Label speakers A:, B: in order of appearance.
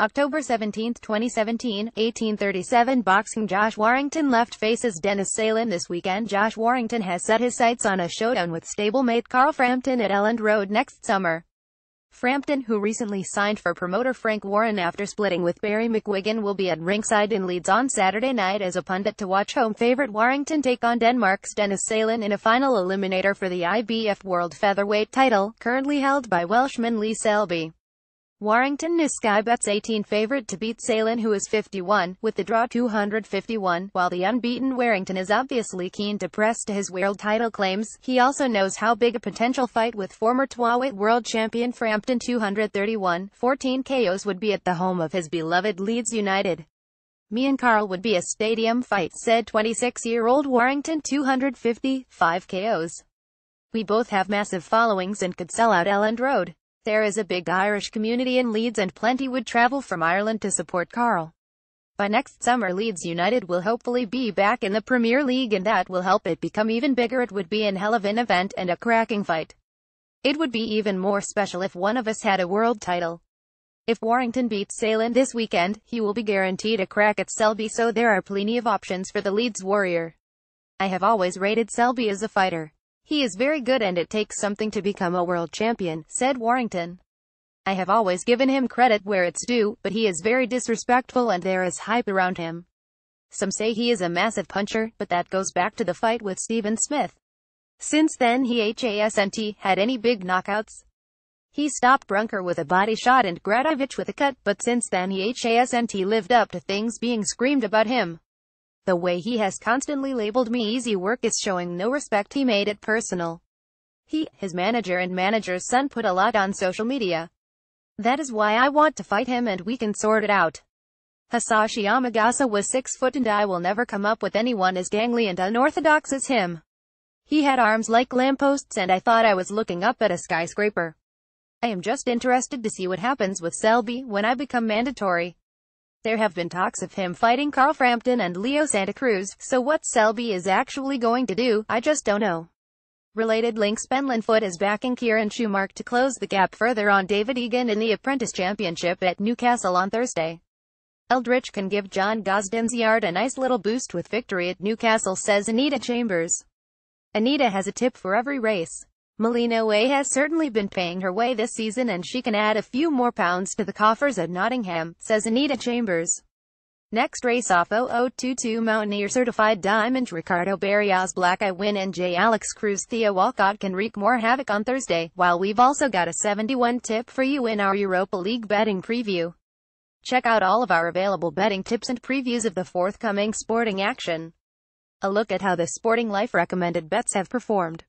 A: October 17, 2017, 1837 Boxing Josh Warrington left faces Dennis Ceylan this weekend. Josh Warrington has set his sights on a showdown with stablemate Carl Frampton at Elland Road next summer. Frampton, who recently signed for promoter Frank Warren after splitting with Barry McGuigan, will be at ringside in Leeds on Saturday night as a pundit to watch home favorite Warrington take on Denmark's Dennis Ceylan in a final eliminator for the IBF World Featherweight title, currently held by Welshman Lee Selby. Warrington is Sky Bet's 18 favorite to beat Ceylan, who is 51, with the draw 251, while the unbeaten Warrington is obviously keen to press to his world title claims. He also knows how big a potential fight with former twaweight world champion Frampton 231, 14 KOs would be at the home of his beloved Leeds United. "Me and Carl would be a stadium fight," said 26-year-old Warrington, 255 KOs. "We both have massive followings and could sell out Elland Road. There is a big Irish community in Leeds and plenty would travel from Ireland to support Carl. By next summer Leeds United will hopefully be back in the Premier League and that will help it become even bigger. It would be an hell of an event and a cracking fight. It would be even more special if one of us had a world title." If Warrington beats Ceylan this weekend, he will be guaranteed a crack at Selby, so there are plenty of options for the Leeds Warrior. "I have always rated Selby as a fighter. He is very good and it takes something to become a world champion," said Warrington. "I have always given him credit where it's due, but he is very disrespectful and there is hype around him. Some say he is a massive puncher, but that goes back to the fight with Stephen Smith. Since then he hasn't had any big knockouts. He stopped Brunker with a body shot and Gradovich with a cut, but since then he hasn't lived up to things being screamed about him. The way he has constantly labeled me easy work is showing no respect. He made it personal. His manager and manager's son put a lot on social media. That is why I want to fight him and we can sort it out. Hisashi Yamagasa was 6 foot and I will never come up with anyone as gangly and unorthodox as him. He had arms like lampposts and I thought I was looking up at a skyscraper. I am just interested to see what happens with Selby when I become mandatory. There have been talks of him fighting Carl Frampton and Leo Santa Cruz, so what Selby is actually going to do, I just don't know." Related links: Penland Foot is backing Kieran Schumacher to close the gap further on David Egan in the Apprentice Championship at Newcastle on Thursday. "Eldritch can give John Gosden's yard a nice little boost with victory at Newcastle," says Anita Chambers. Anita has a tip for every race. "Melina Way has certainly been paying her way this season and she can add a few more pounds to the coffers at Nottingham," says Anita Chambers. Next race off: 0022 Mountaineer Certified Diamond, Ricardo Barrios Black Eye win and J. Alex Cruz. Thea Walcott can wreak more havoc on Thursday, while we've also got a 71 tip for you in our Europa League betting preview. Check out all of our available betting tips and previews of the forthcoming sporting action. A look at how the Sporting Life recommended bets have performed.